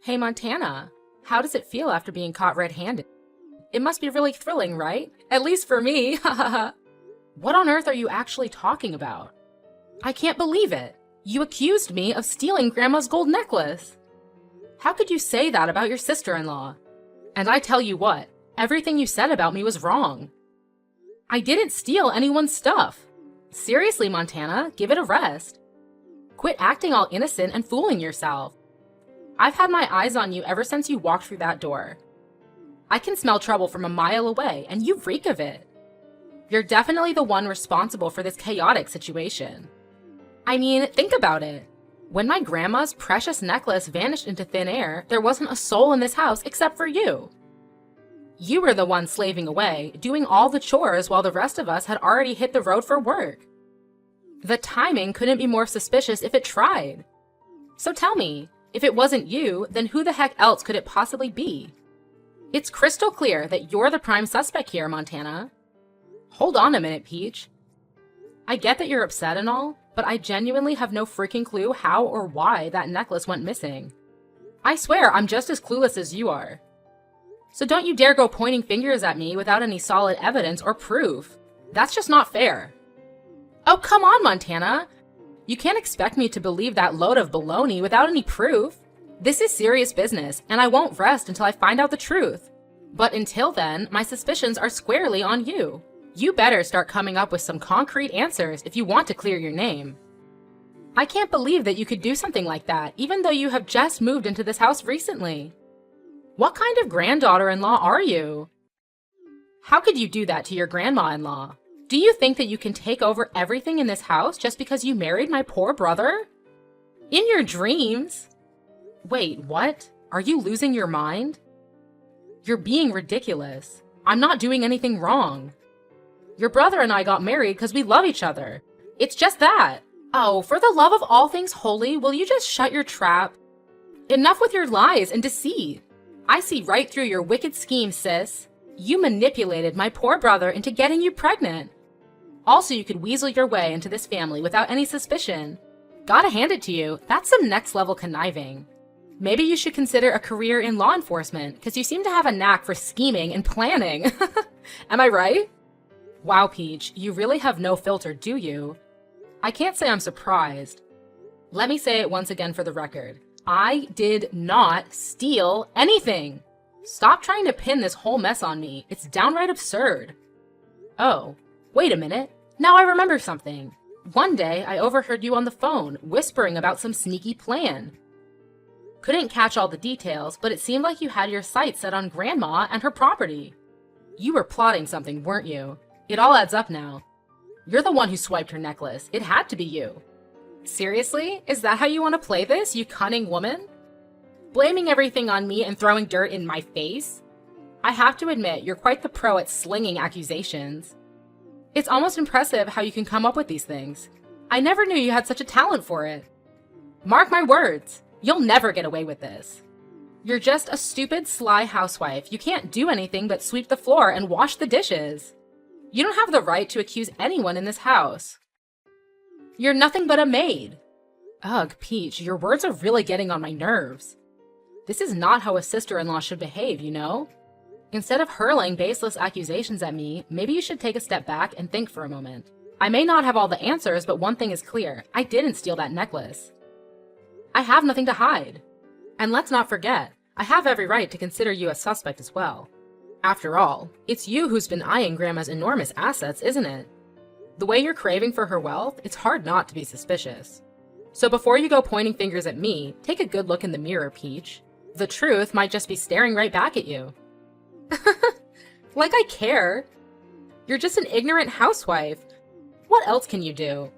Hey Montana, how does it feel after being caught red-handed? It must be really thrilling, right? At least for me, What on earth are you actually talking about? I can't believe it. You accused me of stealing Grandma's gold necklace. How could you say that about your sister-in-law? And I tell you what, everything you said about me was wrong. I didn't steal anyone's stuff. Seriously, Montana, give it a rest. Quit acting all innocent and fooling yourself. I've had my eyes on you ever since you walked through that door. I can smell trouble from a mile away, and you reek of it. You're definitely the one responsible for this chaotic situation. I mean, think about it. When my grandma's precious necklace vanished into thin air, there wasn't a soul in this house except for you. You were the one slaving away, doing all the chores while the rest of us had already hit the road for work. The timing couldn't be more suspicious if it tried. So tell me, if it wasn't you, then who the heck else could it possibly be? It's crystal clear that you're the prime suspect here, Montana. Hold on a minute, Peach. I get that you're upset and all, but I genuinely have no freaking clue how or why that necklace went missing. I swear I'm just as clueless as you are. So don't you dare go pointing fingers at me without any solid evidence or proof. That's just not fair. Oh, come on, Montana. You can't expect me to believe that load of baloney without any proof. This is serious business, and I won't rest until I find out the truth. But until then, my suspicions are squarely on you. You better start coming up with some concrete answers if you want to clear your name. I can't believe that you could do something like that, even though you have just moved into this house recently. What kind of granddaughter-in-law are you? How could you do that to your grandma-in-law? Do you think that you can take over everything in this house just because you married my poor brother? In your dreams? Wait, what? Are you losing your mind? You're being ridiculous. I'm not doing anything wrong. Your brother and I got married because we love each other. It's just that. Oh, for the love of all things holy, will you just shut your trap? Enough with your lies and deceit. I see right through your wicked scheme, sis. You manipulated my poor brother into getting you pregnant. Also, you could weasel your way into this family without any suspicion. Gotta hand it to you, that's some next-level conniving. Maybe you should consider a career in law enforcement, because you seem to have a knack for scheming and planning. Am I right? Wow, Peach, you really have no filter, do you? I can't say I'm surprised. Let me say it once again for the record. I did not steal anything. Stop trying to pin this whole mess on me. It's downright absurd. Oh, wait a minute. Now I remember something. One day I overheard you on the phone, whispering about some sneaky plan. Couldn't catch all the details, but it seemed like you had your sights set on Grandma and her property. You were plotting something, weren't you? It all adds up now. You're the one who swiped her necklace. It had to be you. Seriously? Is that how you want to play this, you cunning woman? Blaming everything on me and throwing dirt in my face? I have to admit, you're quite the pro at slinging accusations. It's almost impressive how you can come up with these things. I never knew you had such a talent for it. Mark my words, you'll never get away with this. You're just a stupid, sly housewife. You can't do anything but sweep the floor and wash the dishes. You don't have the right to accuse anyone in this house. You're nothing but a maid. Ugh, Peach, your words are really getting on my nerves. This is not how a sister-in-law should behave, you know? Instead of hurling baseless accusations at me, maybe you should take a step back and think for a moment. I may not have all the answers, but one thing is clear. I didn't steal that necklace. I have nothing to hide. And let's not forget, I have every right to consider you a suspect as well. After all, it's you who's been eyeing Grandma's enormous assets, isn't it? The way you're craving for her wealth, it's hard not to be suspicious. So before you go pointing fingers at me, take a good look in the mirror, Peach. The truth might just be staring right back at you. Like I care. You're just an ignorant housewife. What else can you do?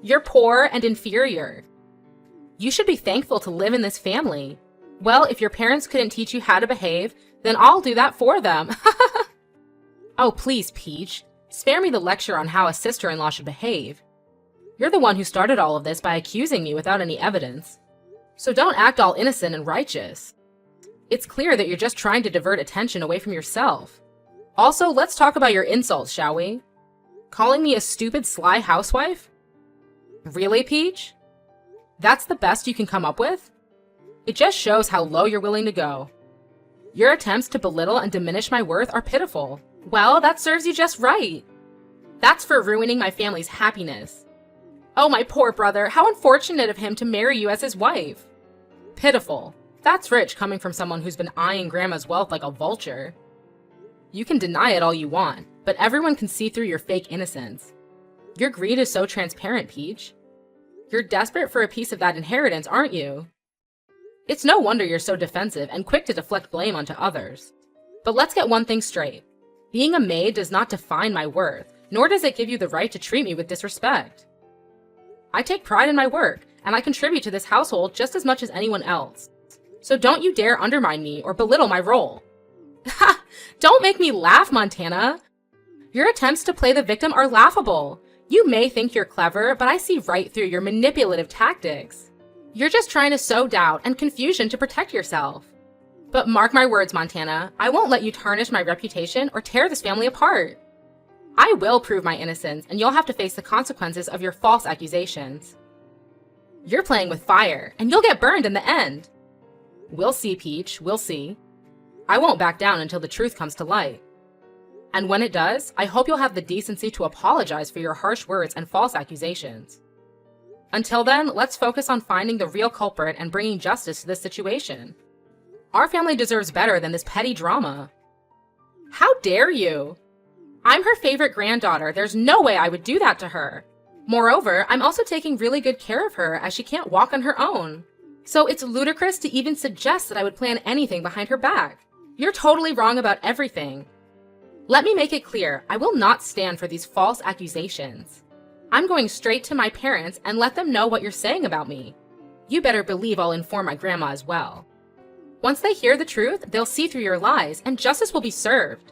You're poor and inferior. You should be thankful to live in this family. Well, if your parents couldn't teach you how to behave, then I'll do that for them. Oh, please, Peach. Spare me the lecture on how a sister-in-law should behave. You're the one who started all of this by accusing me without any evidence. So don't act all innocent and righteous. It's clear that you're just trying to divert attention away from yourself. Also, let's talk about your insults, shall we? Calling me a stupid, sly housewife? Really, Peach? That's the best you can come up with? It just shows how low you're willing to go. Your attempts to belittle and diminish my worth are pitiful. Well, that serves you just right. That's for ruining my family's happiness. Oh, my poor brother, how unfortunate of him to marry you as his wife. Pitiful. That's rich coming from someone who's been eyeing Grandma's wealth like a vulture. You can deny it all you want, but everyone can see through your fake innocence. Your greed is so transparent, Peach. You're desperate for a piece of that inheritance, aren't you? It's no wonder you're so defensive and quick to deflect blame onto others. But let's get one thing straight. Being a maid does not define my worth, nor does it give you the right to treat me with disrespect. I take pride in my work, and I contribute to this household just as much as anyone else. So don't you dare undermine me or belittle my role. Ha! Don't make me laugh, Montana! Your attempts to play the victim are laughable. You may think you're clever, but I see right through your manipulative tactics. You're just trying to sow doubt and confusion to protect yourself. But mark my words, Montana, I won't let you tarnish my reputation or tear this family apart. I will prove my innocence, and you'll have to face the consequences of your false accusations. You're playing with fire, and you'll get burned in the end. We'll see, Peach, we'll see. I won't back down until the truth comes to light. And when it does, I hope you'll have the decency to apologize for your harsh words and false accusations. Until then, let's focus on finding the real culprit and bringing justice to this situation. Our family deserves better than this petty drama. How dare you? I'm her favorite granddaughter. There's no way I would do that to her. Moreover, I'm also taking really good care of her as she can't walk on her own. So it's ludicrous to even suggest that I would plan anything behind her back. You're totally wrong about everything. Let me make it clear, I will not stand for these false accusations. I'm going straight to my parents and let them know what you're saying about me. You better believe I'll inform my grandma as well. Once they hear the truth, they'll see through your lies and justice will be served.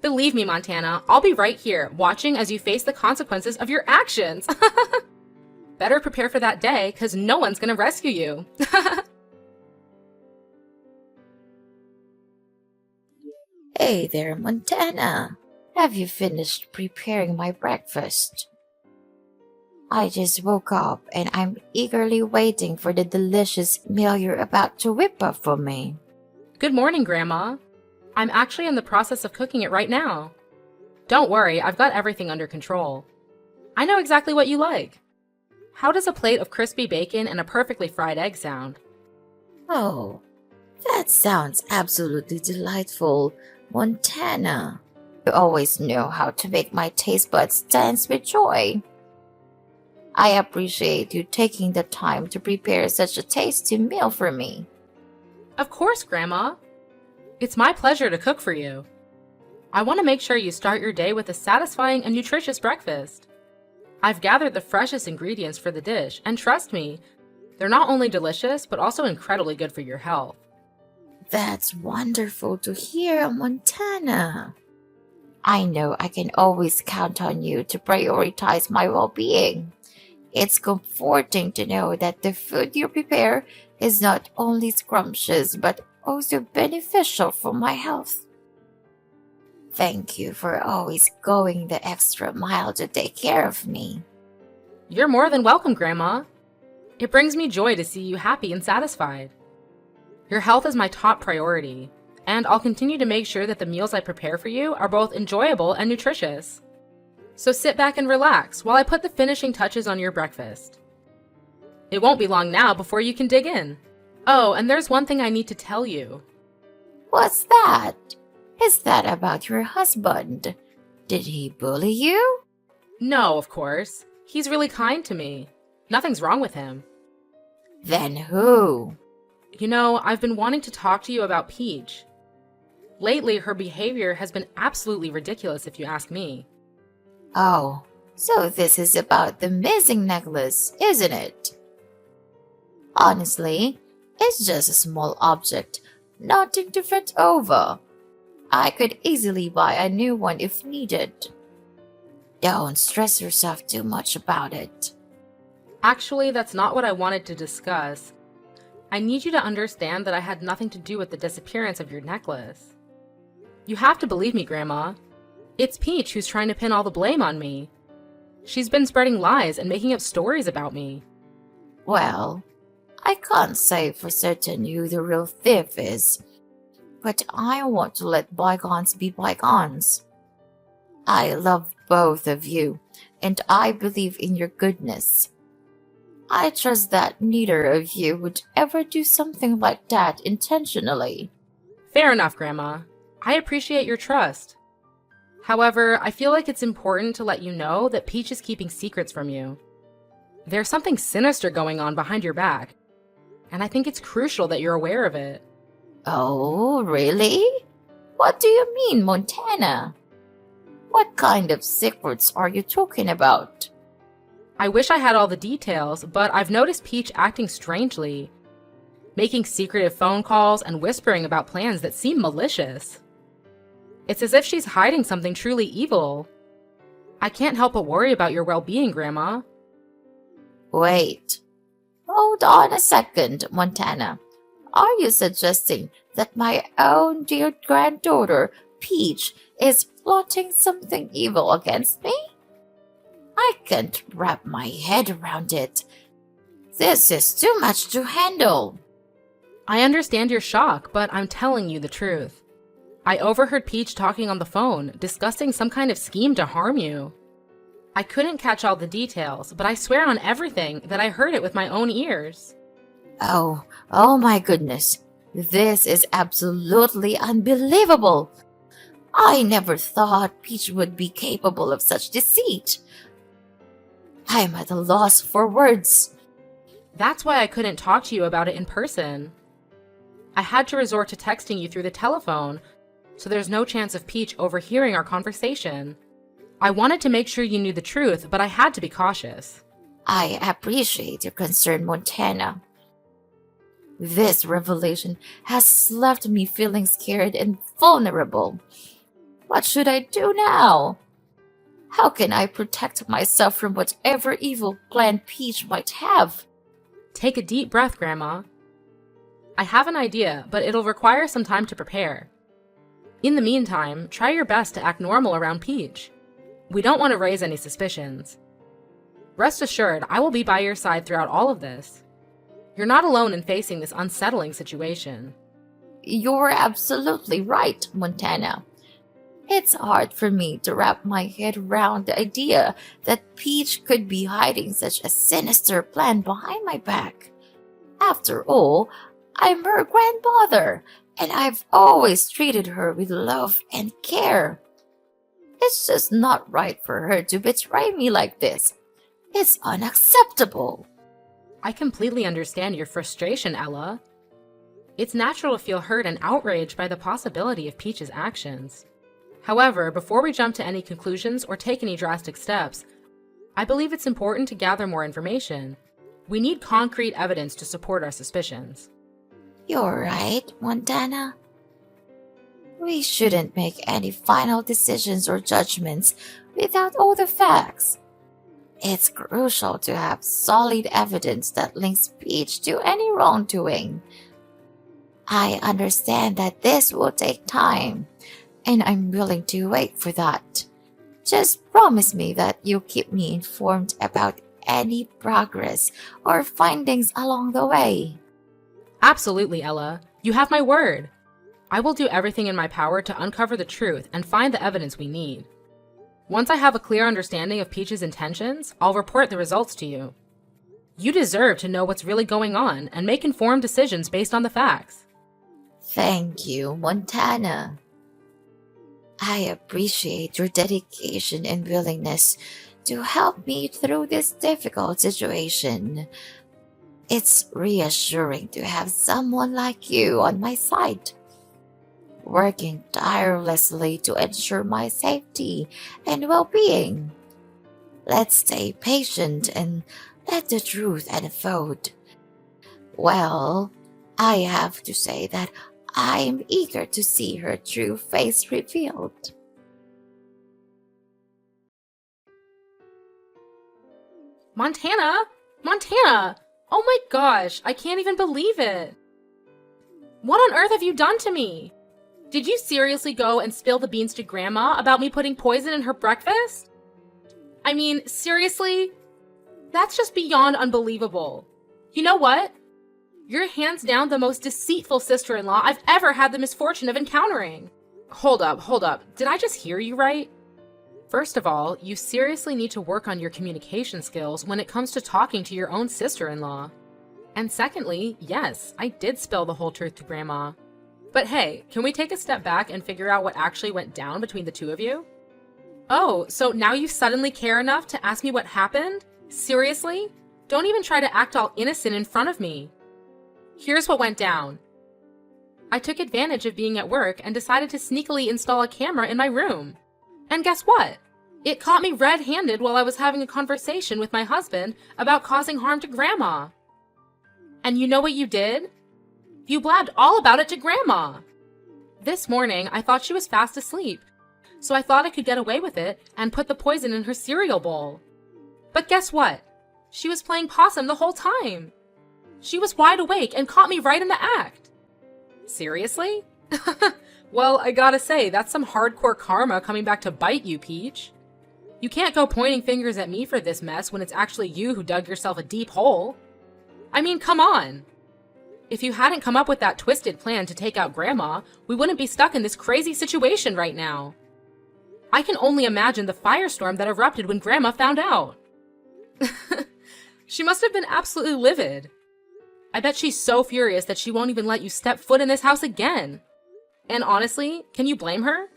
Believe me, Montana, I'll be right here, watching as you face the consequences of your actions. Better prepare for that day, because no one's gonna rescue you. Hey there, Montana. Have you finished preparing my breakfast? I just woke up and I'm eagerly waiting for the delicious meal you're about to whip up for me. Good morning, Grandma. I'm actually in the process of cooking it right now. Don't worry, I've got everything under control. I know exactly what you like. How does a plate of crispy bacon and a perfectly fried egg sound? Oh, that sounds absolutely delightful, Montana. You always know how to make my taste buds dance with joy. I appreciate you taking the time to prepare such a tasty meal for me. Of course, Grandma. It's my pleasure to cook for you. I want to make sure you start your day with a satisfying and nutritious breakfast. I've gathered the freshest ingredients for the dish, and trust me, they're not only delicious, but also incredibly good for your health. That's wonderful to hear, Montana. I know I can always count on you to prioritize my well-being. It's comforting to know that the food you prepare is not only scrumptious, but also beneficial for my health. Thank you for always going the extra mile to take care of me. You're more than welcome, Grandma. It brings me joy to see you happy and satisfied. Your health is my top priority, and I'll continue to make sure that the meals I prepare for you are both enjoyable and nutritious. So sit back and relax while I put the finishing touches on your breakfast. It won't be long now before you can dig in. Oh, and there's one thing I need to tell you. What's that? Is that about your husband? Did he bully you? No, of course. He's really kind to me. Nothing's wrong with him. Then who? You know, I've been wanting to talk to you about Peach. Lately, her behavior has been absolutely ridiculous, if you ask me. Oh, so this is about the missing necklace, isn't it? Honestly, it's just a small object, nothing to fret over. I could easily buy a new one if needed. Don't stress yourself too much about it. Actually, that's not what I wanted to discuss. I need you to understand that I had nothing to do with the disappearance of your necklace. You have to believe me, Grandma. It's Peach who's trying to pin all the blame on me. She's been spreading lies and making up stories about me. Well, I can't say for certain who the real thief is, but I want to let bygones be bygones. I love both of you, and I believe in your goodness. I trust that neither of you would ever do something like that intentionally. Fair enough, Grandma. I appreciate your trust. However, I feel like it's important to let you know that Peach is keeping secrets from you. There's something sinister going on behind your back, and I think it's crucial that you're aware of it. Oh, really? What do you mean, Montana? What kind of secrets are you talking about? I wish I had all the details, but I've noticed Peach acting strangely, making secretive phone calls and whispering about plans that seem malicious. It's as if she's hiding something truly evil. I can't help but worry about your well-being, Grandma. Wait. Hold on a second, Montana. Are you suggesting that my own dear granddaughter, Peach, is plotting something evil against me? I can't wrap my head around it. This is too much to handle. I understand your shock, but I'm telling you the truth. I overheard Peach talking on the phone, discussing some kind of scheme to harm you. I couldn't catch all the details, but I swear on everything that I heard it with my own ears. Oh my goodness. This is absolutely unbelievable. I never thought Peach would be capable of such deceit. I'm at a loss for words. That's why I couldn't talk to you about it in person. I had to resort to texting you through the telephone, so there's no chance of Peach overhearing our conversation. I wanted to make sure you knew the truth, but I had to be cautious. I appreciate your concern, Montana. This revelation has left me feeling scared and vulnerable. What should I do now? How can I protect myself from whatever evil plan Peach might have? Take a deep breath, Grandma. I have an idea, but it'll require some time to prepare. In the meantime, try your best to act normal around Peach. We don't want to raise any suspicions. Rest assured, I will be by your side throughout all of this. You're not alone in facing this unsettling situation. You're absolutely right, Montana. It's hard for me to wrap my head around the idea that Peach could be hiding such a sinister plan behind my back. After all, I'm her grandmother, and I've always treated her with love and care. It's just not right for her to betray me like this. It's unacceptable. I completely understand your frustration, Ella. It's natural to feel hurt and outraged by the possibility of Peach's actions. However, before we jump to any conclusions or take any drastic steps, I believe it's important to gather more information. We need concrete evidence to support our suspicions. You're right, Montana. We shouldn't make any final decisions or judgments without all the facts. It's crucial to have solid evidence that links Peach to any wrongdoing. I understand that this will take time, and I'm willing to wait for that. Just promise me that you'll keep me informed about any progress or findings along the way. Absolutely, Ella. You have my word. I will do everything in my power to uncover the truth and find the evidence we need. Once I have a clear understanding of Peach's intentions, I'll report the results to you. You deserve to know what's really going on and make informed decisions based on the facts. Thank you, Montana. I appreciate your dedication and willingness to help me through this difficult situation. It's reassuring to have someone like you on my side, working tirelessly to ensure my safety and well-being. Let's stay patient and let the truth unfold. Well, I have to say that I am eager to see her true face revealed. Montana! Montana! Oh my gosh, I can't even believe it! What on earth have you done to me? Did you seriously go and spill the beans to Grandma about me putting poison in her breakfast? I mean, seriously? That's just beyond unbelievable. You know what? You're hands down the most deceitful sister-in-law I've ever had the misfortune of encountering. Hold up. Did I just hear you right? First of all, you seriously need to work on your communication skills when it comes to talking to your own sister-in-law. And secondly, yes, I did spill the whole truth to Grandma. But hey, can we take a step back and figure out what actually went down between the two of you? Oh, so now you suddenly care enough to ask me what happened? Seriously? Don't even try to act all innocent in front of me. Here's what went down. I took advantage of being at work and decided to sneakily install a camera in my room. And guess what? It caught me red-handed while I was having a conversation with my husband about causing harm to Grandma. And you know what you did? You blabbed all about it to Grandma. This morning, I thought she was fast asleep, so I thought I could get away with it and put the poison in her cereal bowl. But guess what? She was playing possum the whole time. She was wide awake and caught me right in the act. Seriously? Well, I gotta say, that's some hardcore karma coming back to bite you, Peach. You can't go pointing fingers at me for this mess when it's actually you who dug yourself a deep hole. I mean, come on. If you hadn't come up with that twisted plan to take out Grandma, we wouldn't be stuck in this crazy situation right now. I can only imagine the firestorm that erupted when Grandma found out. She must have been absolutely livid. I bet she's so furious that she won't even let you step foot in this house again. And honestly, can you blame her?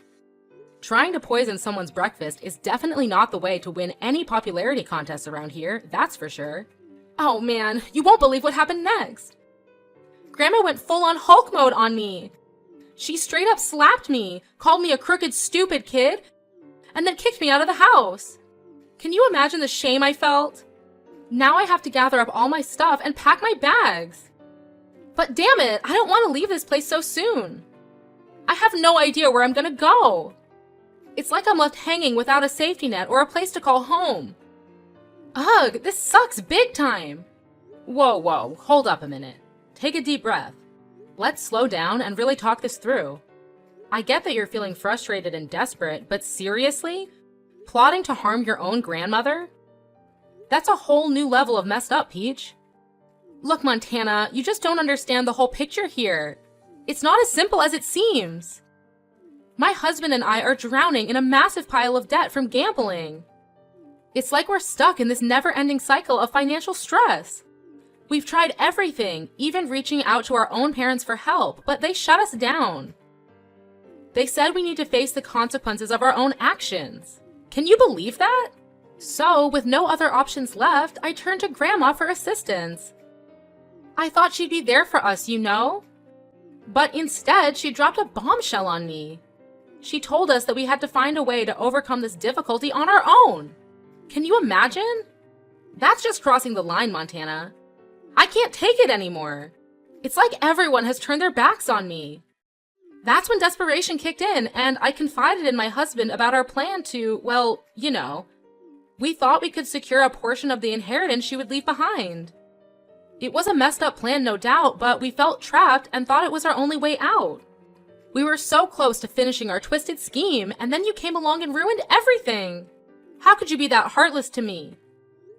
Trying to poison someone's breakfast is definitely not the way to win any popularity contests around here, that's for sure. Oh man, you won't believe what happened next. Grandma went full-on Hulk mode on me. She straight up slapped me, called me a crooked, stupid kid, and then kicked me out of the house. Can you imagine the shame I felt? Now I have to gather up all my stuff and pack my bags. But damn it, I don't want to leave this place so soon. I have no idea where I'm gonna go. It's like I'm left hanging without a safety net or a place to call home. Ugh, this sucks big time. Whoa, hold up a minute. Take a deep breath. Let's slow down and really talk this through. I get that you're feeling frustrated and desperate, but seriously? Plotting to harm your own grandmother? That's a whole new level of messed up, Peach. Look, Montana, you just don't understand the whole picture here. It's not as simple as it seems. My husband and I are drowning in a massive pile of debt from gambling. It's like we're stuck in this never-ending cycle of financial stress. We've tried everything, even reaching out to our own parents for help, but they shut us down. They said we need to face the consequences of our own actions. Can you believe that? So, with no other options left, I turned to Grandma for assistance. I thought she'd be there for us, you know? But instead, she dropped a bombshell on me. She told us that we had to find a way to overcome this difficulty on our own. Can you imagine? That's just crossing the line, Montana. I can't take it anymore. It's like everyone has turned their backs on me. That's when desperation kicked in, and I confided in my husband about our plan to, well, you know. We thought we could secure a portion of the inheritance she would leave behind. It was a messed up plan, no doubt, but we felt trapped and thought it was our only way out. We were so close to finishing our twisted scheme, and then you came along and ruined everything. How could you be that heartless to me?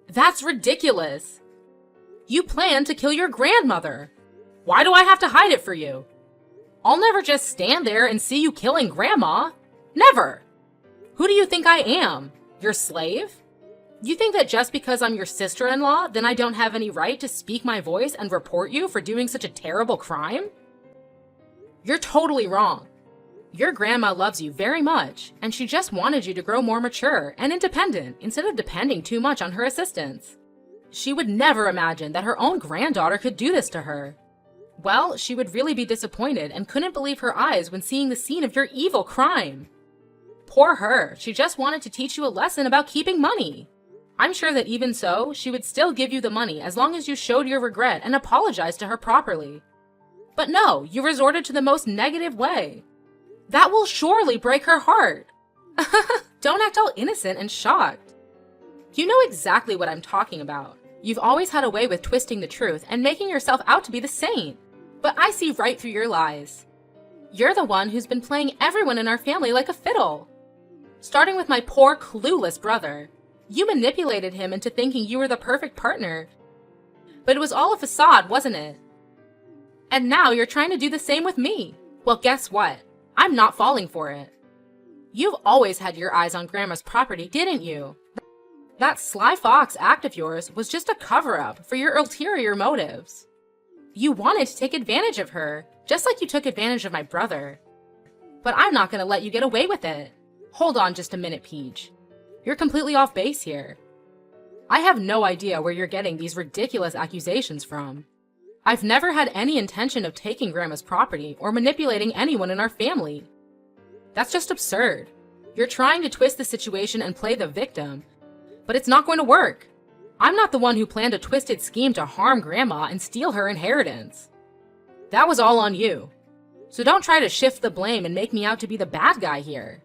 That's ridiculous. You planned to kill your grandmother. Why do I have to hide it for you? I'll never just stand there and see you killing Grandma. Never. Who do you think I am? Your slave? You think that just because I'm your sister-in-law, then I don't have any right to speak my voice and report you for doing such a terrible crime? You're totally wrong. Your grandma loves you very much, and she just wanted you to grow more mature and independent instead of depending too much on her assistance. She would never imagine that her own granddaughter could do this to her. Well, she would really be disappointed and couldn't believe her eyes when seeing the scene of your evil crime. Poor her, she just wanted to teach you a lesson about keeping money. I'm sure that even so, she would still give you the money as long as you showed your regret and apologized to her properly. But no, you resorted to the most negative way. That will surely break her heart. Don't act all innocent and shocked. You know exactly what I'm talking about. You've always had a way with twisting the truth and making yourself out to be the saint. But I see right through your lies. You're the one who's been playing everyone in our family like a fiddle. Starting with my poor, clueless brother. You manipulated him into thinking you were the perfect partner. But it was all a facade, wasn't it? And now you're trying to do the same with me. Well, guess what? I'm not falling for it. You've always had your eyes on Grandma's property, didn't you? That sly fox act of yours was just a cover-up for your ulterior motives. You wanted to take advantage of her, just like you took advantage of my brother. But I'm not going to let you get away with it. Hold on just a minute, Peach. You're completely off base here. I have no idea where you're getting these ridiculous accusations from. I've never had any intention of taking Grandma's property or manipulating anyone in our family. That's just absurd. You're trying to twist the situation and play the victim, but it's not going to work. I'm not the one who planned a twisted scheme to harm Grandma and steal her inheritance. That was all on you. So don't try to shift the blame and make me out to be the bad guy here.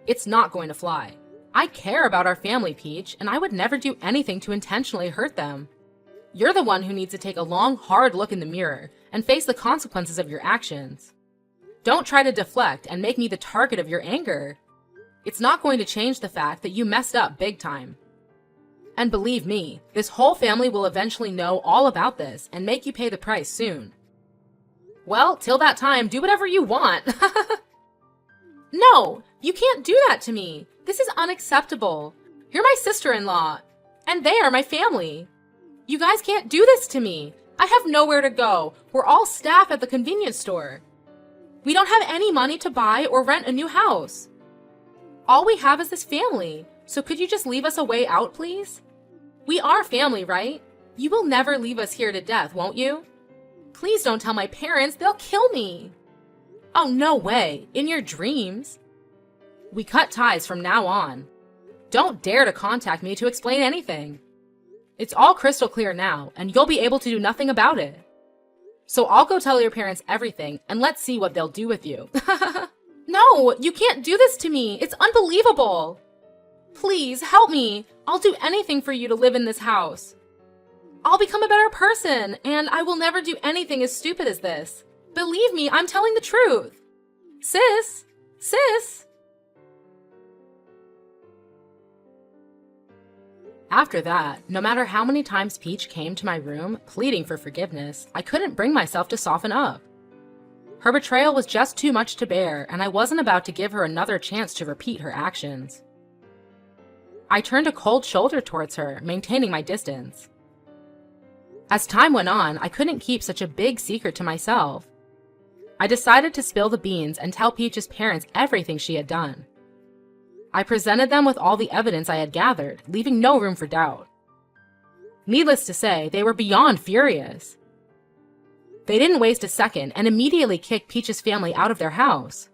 It's not going to fly. I care about our family, Peach, and I would never do anything to intentionally hurt them. You're the one who needs to take a long, hard look in the mirror and face the consequences of your actions. Don't try to deflect and make me the target of your anger. It's not going to change the fact that you messed up big time. And believe me, this whole family will eventually know all about this and make you pay the price soon. Well, till that time, do whatever you want. No, you can't do that to me. This is unacceptable. You're my sister-in-law, and they are my family. You guys can't do this to me. I have nowhere to go. We're all staff at the convenience store. We don't have any money to buy or rent a new house. All we have is this family, so could you just leave us a way out, please? We are family, right? You will never leave us here to death, won't you? Please don't tell my parents, they'll kill me. Oh, no way, in your dreams. We cut ties from now on. Don't dare to contact me to explain anything. It's all crystal clear now, and you'll be able to do nothing about it. So I'll go tell your parents everything, and let's see what they'll do with you. No, you can't do this to me. It's unbelievable. Please, help me. I'll do anything for you to live in this house. I'll become a better person, and I will never do anything as stupid as this. Believe me, I'm telling the truth. Sis! Sis! After that, no matter how many times Peach came to my room, pleading for forgiveness, I couldn't bring myself to soften up. Her betrayal was just too much to bear, and I wasn't about to give her another chance to repeat her actions. I turned a cold shoulder towards her, maintaining my distance. As time went on, I couldn't keep such a big secret to myself. I decided to spill the beans and tell Peach's parents everything she had done. I presented them with all the evidence I had gathered, leaving no room for doubt. Needless to say, they were beyond furious. They didn't waste a second and immediately kicked Peach's family out of their house.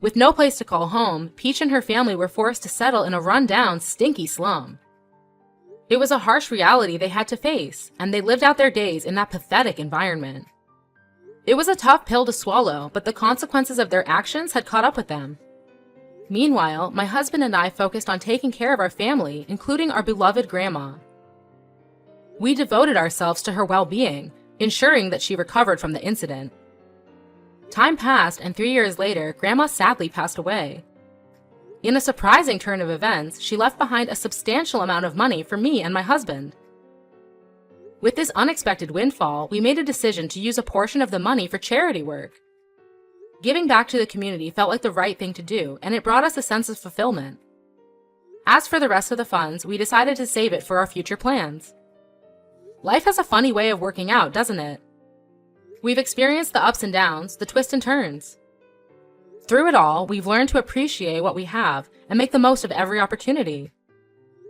With no place to call home, Peach and her family were forced to settle in a run-down, stinky slum. It was a harsh reality they had to face, and they lived out their days in that pathetic environment. It was a tough pill to swallow, but the consequences of their actions had caught up with them. Meanwhile, my husband and I focused on taking care of our family, including our beloved Grandma. We devoted ourselves to her well-being, ensuring that she recovered from the incident. Time passed, and 3 years later, Grandma sadly passed away. In a surprising turn of events, she left behind a substantial amount of money for me and my husband. With this unexpected windfall, we made a decision to use a portion of the money for charity work. Giving back to the community felt like the right thing to do, and it brought us a sense of fulfillment. As for the rest of the funds, we decided to save it for our future plans. Life has a funny way of working out, doesn't it? We've experienced the ups and downs, the twists and turns. Through it all, we've learned to appreciate what we have and make the most of every opportunity.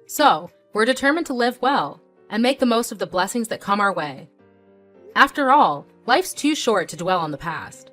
So, we're determined to live well and make the most of the blessings that come our way. After all, life's too short to dwell on the past.